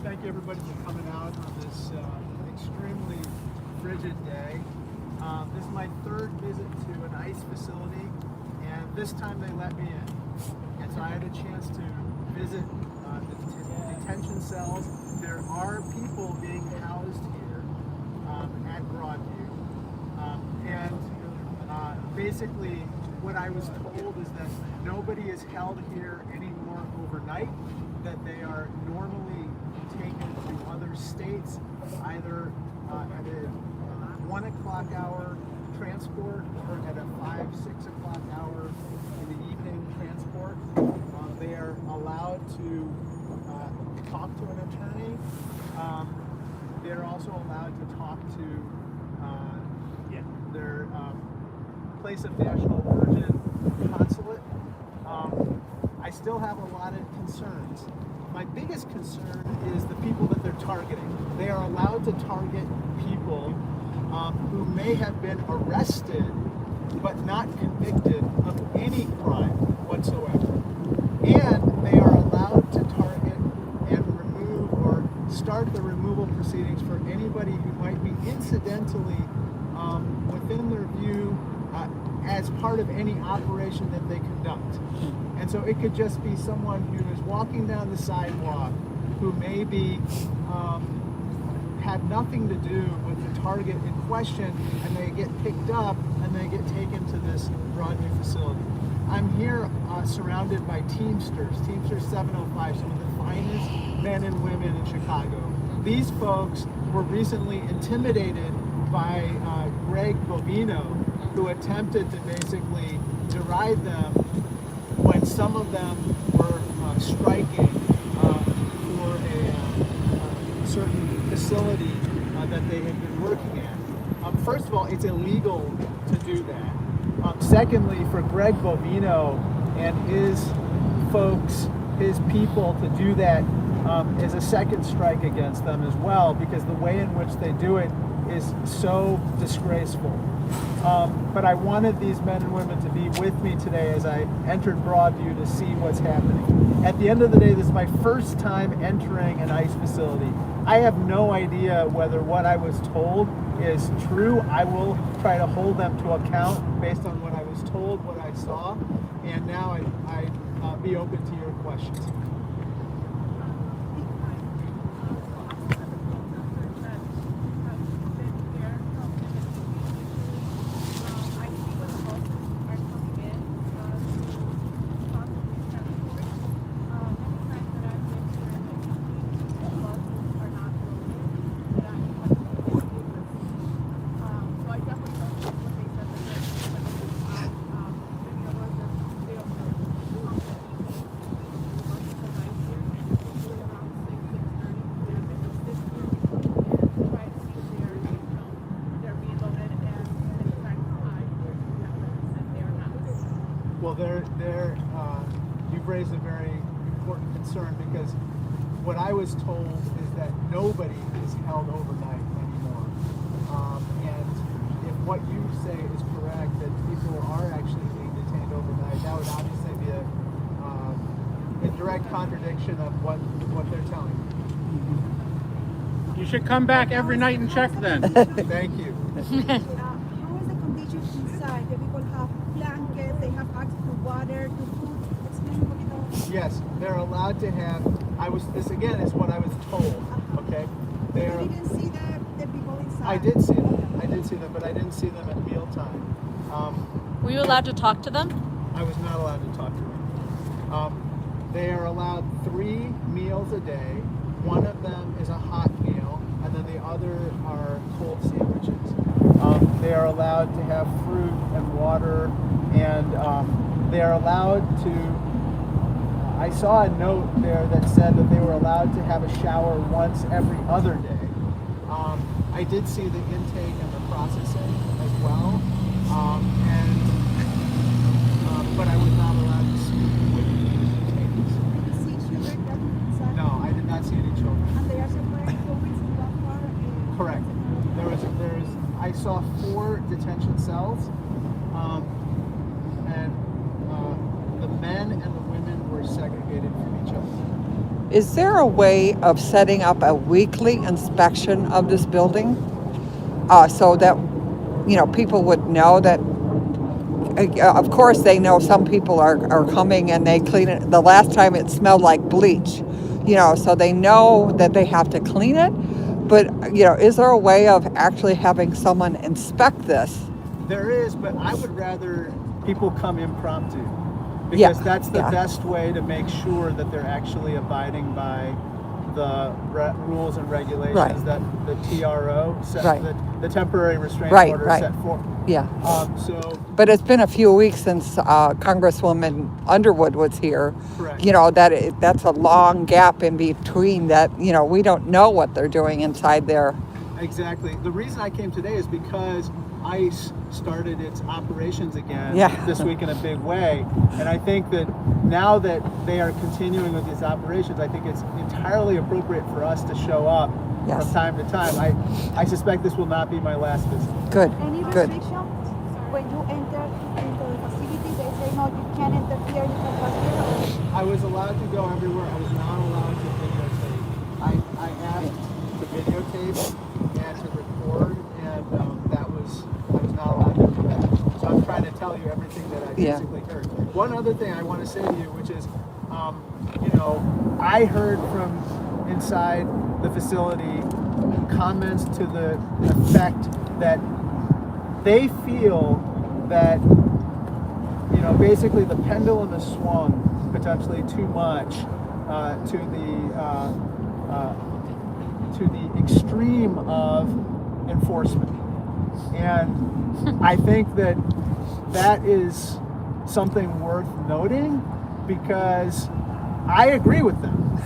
thank you everybody for coming out on this extremely frigid day. This is my third visit to an ICE facility, and this time they let me in. And so I had a chance to visit the detention cells. There are people being housed here at Broadview. Basically what I was told is that nobody is held here anymore overnight, that they are normally taken to other states, either at a 1 o'clock hour transport or at a 5, 6 o'clock hour in the evening transport. They are allowed to talk to an attorney. They're also allowed to talk to their place of national origin consulate. I still have a lot of concerns. My biggest concern is the people that they're targeting. They are allowed to target people who may have been arrested but not convicted of any crime whatsoever. And they are allowed to target and remove or start the removal proceedings for anybody who might be incidentally within their view as part of any operation that they conduct. And so it could just be someone who is walking down the sidewalk who maybe had nothing to do with the target in question, and they get picked up and they get taken to this Broadview facility. I'm here surrounded by Teamsters 705, some of the finest men and women in Chicago. These folks were recently intimidated by Greg Bovino, who attempted to basically deride them when some of them were striking for a certain facility that they had been working at. First of all, it's illegal to do that. Secondly, for Greg Bovino and his folks, his people, to do that is a second strike against them as well, because the way in which they do it is so disgraceful. But I wanted these men and women to be with me today as I entered Broadview to see what's happening. At the end of the day, this is my first time entering an ICE facility. I have no idea whether what I was told is true. I will try to hold them to account based on what I was told, what I saw, and now I'd be open to your questions. Well, you've raised a very important concern, because what I was told is that nobody is held overnight anymore. And if what you say is correct, that people are actually being detained overnight, that would obviously be a direct contradiction of what they're telling you. You should come back every night and check then. Thank you. How is the conditions inside? Do people have blankets? They have access to water, to food? Explain a little. Yes, they're allowed to have. This again is what I was told. Okay, You didn't see the people inside? I did see them. I did see them, but I didn't see them at mealtime. Were you allowed to talk to them? I was not allowed to talk to them. They are allowed 3 meals a day. One of them is a hot meal, and then the other are cold sandwiches. They are allowed to have fruit and water, and they are allowed to. I saw a note there that said that they were allowed to have a shower once every other day. I did see the intake and the processing as well, but I was not allowed to speak with the detainees. Did you see children present inside? No, I did not see any children. And they are separated 4 weeks in one part? Correct. I saw 4 detention cells, and the men and the women were segregated from each other. Is there a way of setting up a weekly inspection of this building so that, people would know that, of course, they know some people are coming and they clean it. The last time it smelled like bleach, so they know that they have to clean it. But, is there a way of actually having someone inspect this? There is, but I would rather people come impromptu, because that's the best way to make sure that they're actually abiding by the rules and regulations that the TRO set, the temporary restraining order set for. Yeah. But it's been a few weeks since Congresswoman Underwood was here. Correct. That's a long gap in between that, we don't know what they're doing inside there. Exactly. The reason I came today is because ICE started its operations again this week in a big way. And I think that now that they are continuing with these operations, I think it's entirely appropriate for us to show up from time to time. I suspect this will not be my last visit. Good. Any restrictions when you enter into the facility? They say, no, you can't enter here, you can pass here. I was allowed to go everywhere. I was not allowed to videotape. I asked to videotape and to record, and I was not allowed to do that. So I'm trying to tell you everything that I basically heard. One other thing I want to say to you, which is, I heard from inside the facility comments to the effect that they feel that, basically the pendulum has swung potentially too much to the extreme of enforcement. And I think that is something worth noting, because I agree with them.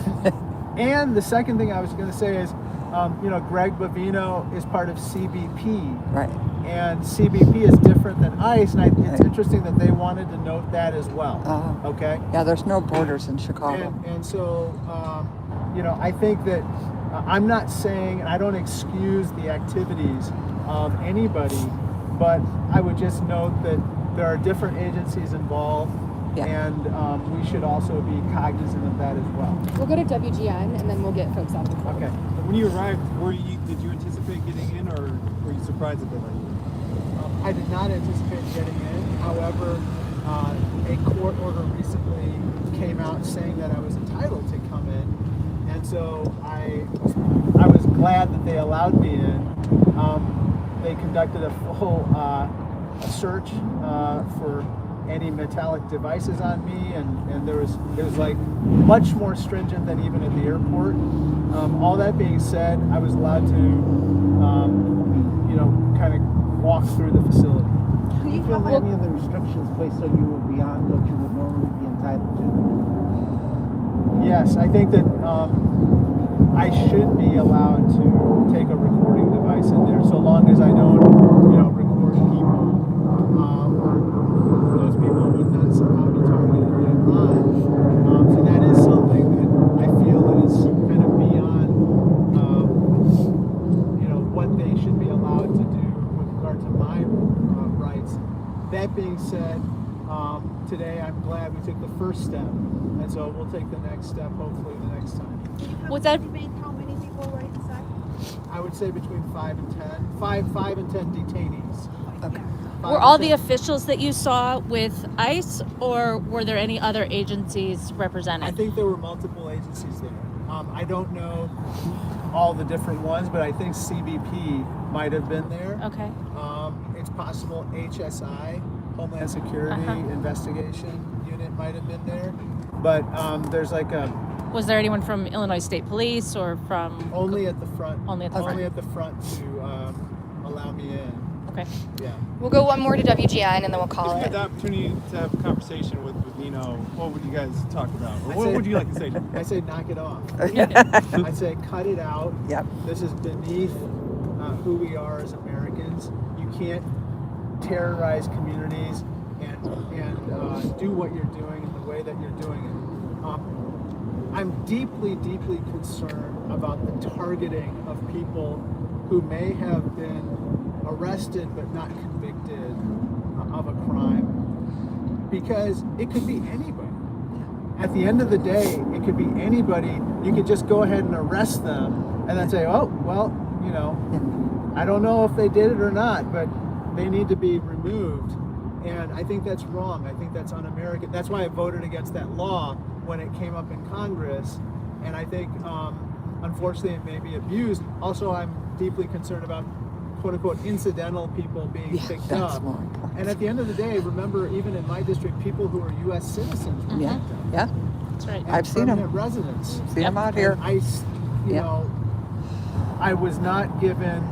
And the second thing I was going to say is, Greg Bovino is part of CBP. Right. And CBP is different than ICE, and it's interesting that they wanted to note that as well. Okay? Yeah, there's no borders in Chicago. And so, I think that I'm not saying, and I don't excuse the activities of anybody, but I would just note that there are different agencies involved, and we should also be cognizant of that as well. We'll go to WGN and then we'll get folks out. Okay. When you arrived, did you anticipate getting in, or were you surprised that they let you in? I did not anticipate getting in. However, a court order recently came out saying that I was entitled to come in, and so I was glad that they allowed me in. They conducted a full search for any metallic devices on me, and it was like much more stringent than even at the airport. All that being said, I was allowed to kind of walk through the facility. Do you feel that any of the restrictions placed on you were beyond what you would normally be entitled to? Yes, I think that I should be allowed to take a recording device in there, so long as I don't, record people, or those people would not somehow be targeted online. So that is something that I feel is kind of beyond, what they should be allowed to do with regard to my rights. That being said, today I'm glad we took the first step, and so we'll take the next step hopefully the next time. Was that How many people were inside? I would say between 5 and 10. 5 and 10 detainees. Okay. were all the officials that you saw with ICE, or were there any other agencies represented? I think there were multiple agencies there. I don't know all the different ones, but I think CBP might have been there. Okay. It's possible HSI, Homeland Security Investigation Unit, might have been there. But there's like a... Was there anyone from Illinois State Police or from... Only at the front. Only at the front. Only at the front to allow me in. Okay. Yeah. We'll go one more to WGN and then we'll call If you it. had the opportunity to have a conversation with Nino, what would you guys talk about? Or what would you like to say to him? I say knock it off. I say cut it out. Yep. This is beneath who we are as Americans. You can't terrorize communities and do what you're doing in the way that you're doing it. I'm deeply, deeply concerned about the targeting of people who may have been arrested but not convicted of a crime, because it could be anybody. at the end of the day, it could be anybody. You could just go ahead and arrest them and then say, oh, well, you know, I don't know if they did it or not, but they need to be removed. And I think that's wrong. I think that's un-American. That's why I voted against that law when it came up in Congress. And I think, unfortunately, it may be abused. Also, I'm deeply concerned about quote-unquote incidental people being picked that's up. more important. And at the end of the day, remember, even in my district, people who are U.S. citizens were Yeah, picked up. yeah, That's right. And I've seen 'em. permanent residents. see them out here. And you Yeah. know, I was not given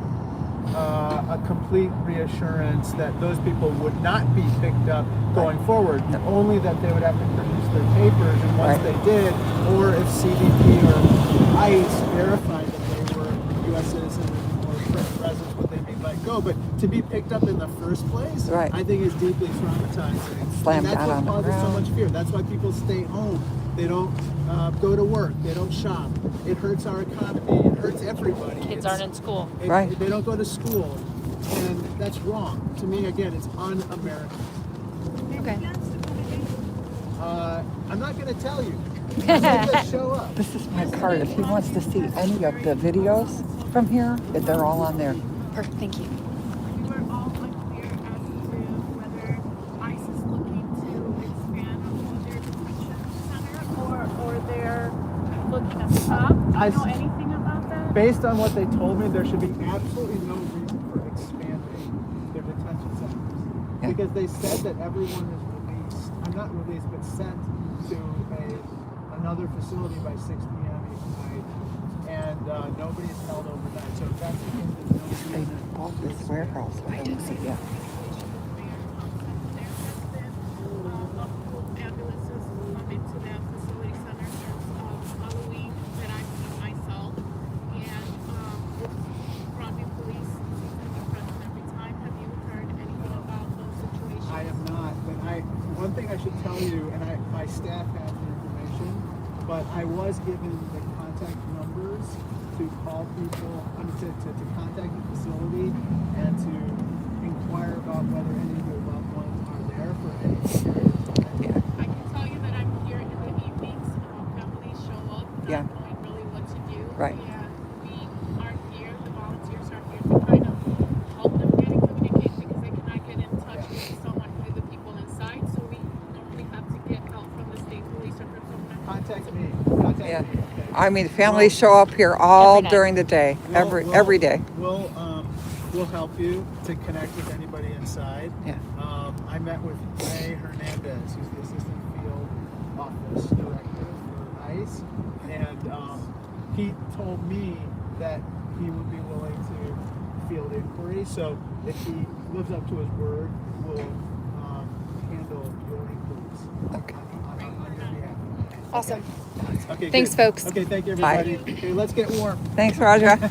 a complete reassurance that those people would not be picked up going forward. No. Only that they would have to produce their papers, and once Right. they did, or if CBP or ICE verified that they were U.S. citizens or permanent residents, would they be let go? But to be picked up in the first place, Right. I think is deeply traumatizing. Slammed and that's down on what the causes so ground. much fear. That's why people stay home. They don't go to work. They don't shop. It hurts our economy. It hurts everybody. Kids aren't in school. Right. They don't go to school. And that's wrong. To me, again, it's un-American. Okay. I'm not going to tell you. Just show up. This is my card. If he wants to see any of the videos from here, they're all on there. Perfect. Thank you. We were all unclear as to whether ICE is looking to expand their detention center or they're looking to stop. Do I you know s- anything about that? Based on what they told me, there should be absolutely no reason for expanding their detention centers. Yeah. Because they said that everyone is released, I'm not released, but sent to another facility by 6 p.m. each night. And nobody's held overnight. So if that's the case, there's no They reason. bought this warehouse. I didn't see it. There has been multiple ambulances come into that facility center since Halloween that I've seen myself. And Broadview Police seems to be present every time. Have you heard anything about those situations? I have not, but one thing I should tell you, and my staff has the information, but I was given the contact numbers to call people, to contact the facility and to inquire about whether any of their loved ones are there for any period of time. I can tell you that I'm here in the evenings. Families show up, not Yeah. knowing really what to do. Right. And we are here, the volunteers are here to kind of help them get in communication because they cannot get in touch with someone with the people inside. So we normally have to get help from the state police or from someone. Contact me. Contact Yeah. me. Okay. I mean, families show up here all Every night. during the day, every day. We'll help you to connect with anybody inside. Yeah. I met with Ray Hernandez, who's the assistant field office director for ICE, and he told me that he would be willing to field inquiries. So if he lives up to his word, we'll handle your inquiries Okay. on your behalf. Awesome. Okay. Thanks, good. folks. Okay, thank you, Bye. everybody. Okay, let's get warm. Thanks, Raja. Okay,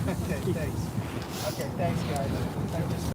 thanks. Okay, thanks, guys.